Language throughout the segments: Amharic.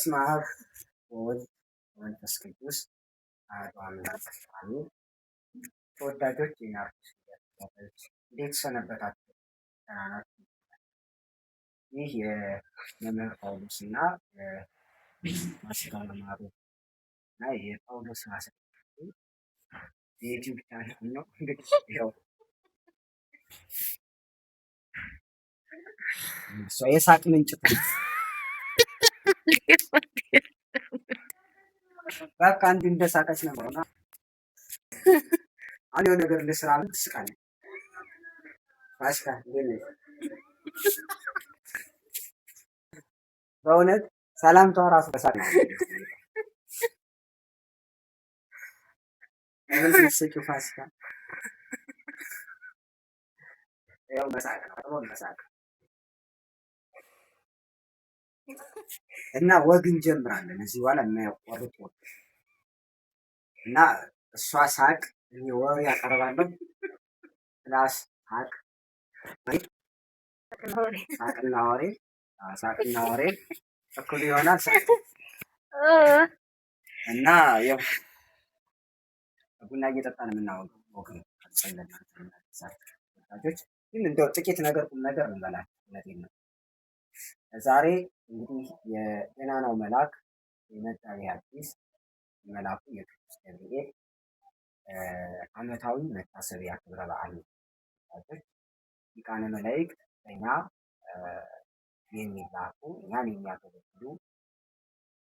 በስመ አብ ወወልድ ወመንፈስ ቅዱስ አሐዱ አምላክ አሜን። ተወዳጆች የናርዶስ ተከታታዮች እንዴት ሰነበታችሁ? ደህና ናችሁ? ይህ የመምህር ጳውሎስ እና የማሽቃ መማሩ እና የጳውሎስ ማሰልጠኛ የዩቲዩብ ቻናል ነው። እንግዲህ ይኸው እሷ የሳቅ ምንጭ በቃ አንድ እንደሳቀች ነው እና አንድ የሆነ ነገር ልስራ ምን ትስቃለች? ማሽቃ በእውነት ሰላምታዋ ራሱ በሳቅ ነው። ስቂው ፋሲካ ያው መሳቅ ነው መሳቅ እና ወግ እንጀምራለን። እዚህ በኋላ የማያቋርጥ ወግ እና እሷ ሳቅ እኔ ወሬ ያቀርባለሁ። ፕላስ ሳቅና ወሬ እኩል ይሆናል እና ያው ቡና እየጠጣን የምናወራው ወግ ነው። ግን እንደው ጥቂት ነገር ቁም ነገር እንበላለን። እውነቴን ነው። ዛሬ እንግዲህ የገናናው መልአክ የመጋቤ ሐዲስ መልአኩ የቅዱስ ገብርኤል ዓመታዊ መታሰቢያ ክብረ በዓል ነው። ሊቃነ መላእክት እኛ የሚላኩ እኛን የሚያገለግሉ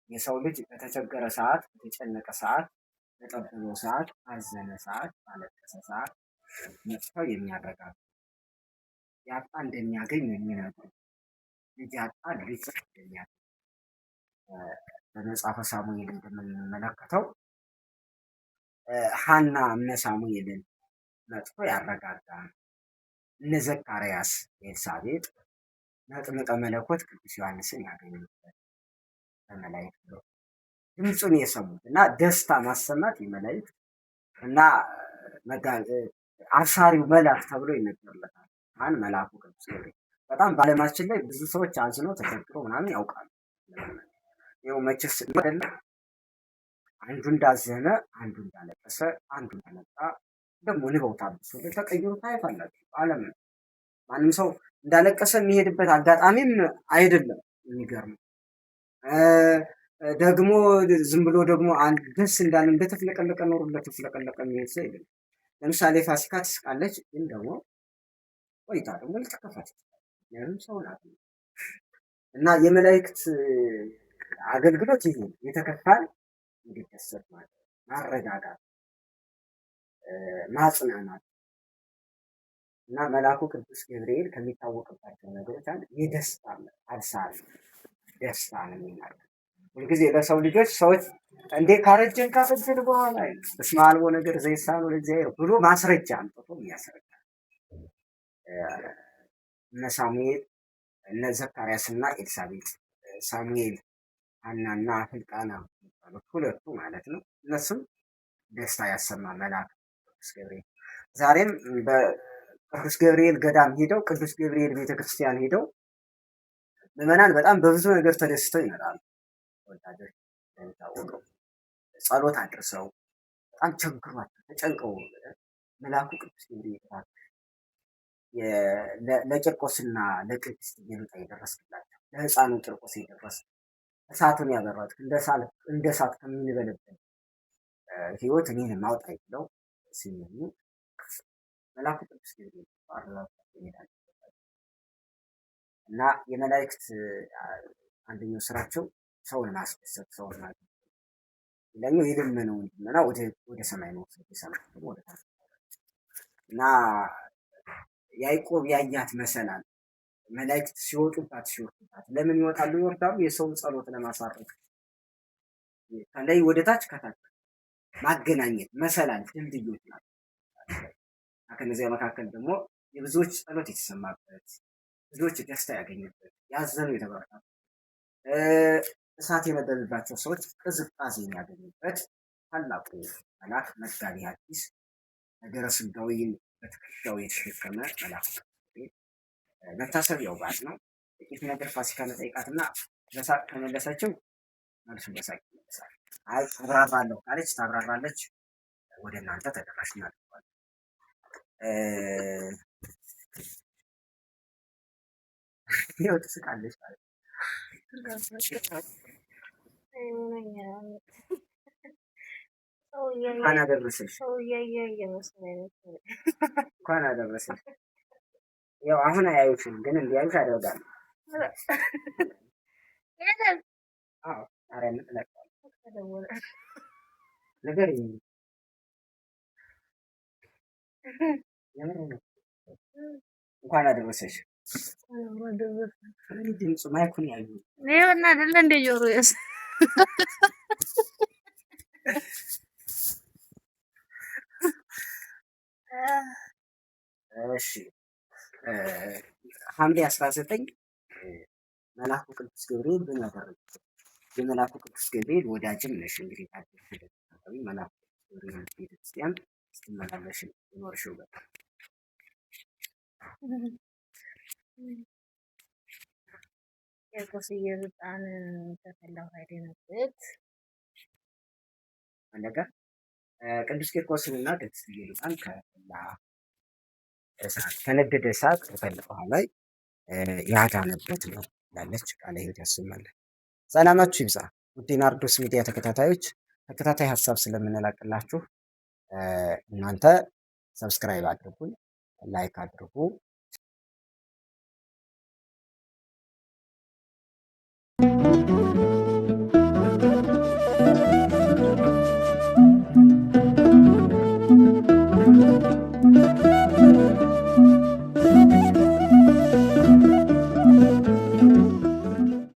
የሰው ልጅ በተቸገረ ሰዓት፣ በተጨነቀ ሰዓት፣ በጠበበው ሰዓት፣ ባዘነ ሰዓት፣ ባለቀሰ ሰዓት መጥተው የሚያረጋጉ ያጣ እንደሚያገኝ የሚነግሩ ልጅ ያጣ ልጅ እንደሚያገኝ በመጽሐፈ ሳሙኤል እንደምንመለከተው ሐና እነ ሳሙኤልን መጥቶ ያረጋጋ፣ እነ ዘካርያስ ኤልሳቤጥ መጥምቀ መለኮት ቅዱስ ዮሐንስን ያገኙበት በመላእክት ድምፁን የሰሙት እና ደስታ ማሰማት የመላእክት እና አብሳሪው መልአክ ተብሎ ይነገርለታል። አን መልአኩ ቅዱስ ገብርኤል በጣም በዓለማችን ላይ ብዙ ሰዎች አዝነው ተቸግረው ምናምን ያውቃሉ። ይኸው መቼስ አይደለ አንዱ እንዳዘነ፣ አንዱ እንዳለቀሰ፣ አንዱ እንደመጣ ደግሞ ንበው ታብሶ ተቀይሮ ታይፋላችሁ። ዓለም ማንም ሰው እንዳለቀሰ የሚሄድበት አጋጣሚም አይደለም። የሚገርም ደግሞ ዝም ብሎ ደግሞ አንድ ደስ እንዳለ እንደተፍለቀለቀ ኖሮ እንደተፍለቀለቀ የሚሄድ ሰው የለም። ለምሳሌ ፋሲካ ትስቃለች፣ ግን ደግሞ ቆይታ ደግሞ ልትከፋት ምክንያቱም ሰው ናት እና የመላእክት አገልግሎት ይሄ የተከፋል እንዲደሰት ማለት ማረጋጋት፣ ማጽናናት እና መልአኩ ቅዱስ ገብርኤል ከሚታወቅባቸው ነገሮች አንድ የደስታ አብሳሪ ደስታ ነው የሚናገር ሁልጊዜ ለሰው ልጆች ሰዎች እንዴ ካረጀን ካፈጀን በኋላ እስመ አልቦ ነገር ዘይሳነው ለእግዚአብሔር ብሎ ማስረጃ አምጥቶ የሚያስረዳ እነ ሳሙኤል እነ ዘካርያስ እና ኤልሳቤጥ ሳሙኤል ሐናና ሕልቃና የሚባሉት ሁለቱ ማለት ነው። እነሱም ደስታ ያሰማ መልአክ ቅዱስ ገብርኤል ዛሬም በቅዱስ ገብርኤል ገዳም ሄደው ቅዱስ ገብርኤል ቤተክርስቲያን ሄደው ምዕመናን በጣም በብዙ ነገር ተደስተው ይመጣሉ። ወዳጆች እንደሚታወቀው ጸሎት አድርሰው በጣም ቸግሯቸው ተጨንቀው መልአኩ ቅዱስ ገብርኤል ለቂርቆስና ለቅድስት ኢየሉጣ የደረስክላቸው ለሕፃኑ ቂርቆስ የደረስ እሳቱን ያበራት እንደ እሳት ከሚንበለበል ሕይወት እኔን ማውጣኝ ብለው ሲመኙ መልአኩ ቅዱስ ገብርኤል ይሄዳል እና የመላእክት አንደኛው ስራቸው ሰውን ማስደሰት፣ ሰውን ማለት ሌላኛው የለመነውን ልመና ወደ ሰማይ መውሰድ፣ የሰማይ ደግሞ ወደ ታች እና ያዕቆብ ያያት መሰላል መላእክት ሲወጡባት ሲወርዱባት ለምን ይወጣሉ ይወርዳሉ? የሰውን ጸሎት ለማሳረግ ከላይ ወደ ታች ከታች ማገናኘት መሰላል ድልድዮች ናቸው። ከነዚያ መካከል ደግሞ የብዙዎች ጸሎት የተሰማበት፣ ብዙዎች ደስታ ያገኙበት፣ ያዘኑ የተበረታቱ፣ እሳት የነበረባቸው ሰዎች ቅዝቃዜ የሚያገኙበት ታላቁ መልአክ መጋቤ ሐዲስ ነገረ ሥጋዌን በትከሻው የተሸከመ መልአክ መታሰቢያው በዓል ነው። ጥቂት ነገር ፋሲካ መጠይቃትና በሳቅ ከመለሰችው መልሱን በሳቅ ይመልሳል። አይ ታብራራለሁ ካለች ታብራራለች። ወደ እናንተ ተደራሽ እናደርገዋለን። ይኸው ትስቃለች ማለት ነው። እንኳን አደረሰሽ፣ እንኳን አደረሰሽ። ያው አሁን አያዩሽም፣ ግን እንዲያዩሽ አደርጋለሁ። አዎ አረን ነገር እንኳን አደረሰሽ። ድምፁ ማይኩን ያዩ ይኸውና አይደለ እንደ ጆሮ ያስ እሺ ሐምሌ 19 መልአኩ ቅዱስ ገብርኤል ምን ያደረገ? የመልአኩ ቅዱስ ገብርኤል ወዳጅም ነሽ። እንግዲህ ታዲያ መልአኩ ገብርኤል ቤተክርስቲያን ስትመላለሽ የኖርሽው በጣም የቆስዬ ብጣን ተፈላው ሄደንበት አለቀ። ቅዱስ ቂርቆስንና ቅድስት ኢየሉጣን ከፈላ እሳት ከነደደ እሳት ከፈላ በኋላ ያዳነበት ነው ላለች ቃለ ሕይወት ያሰማልን። ሰላማችሁ ይብዛ። ውድ ናርዶስ ሚዲያ ተከታታዮች ተከታታይ ሀሳብ ስለምንለቅላችሁ እናንተ ሰብስክራይብ አድርጉን፣ ላይክ አድርጉ።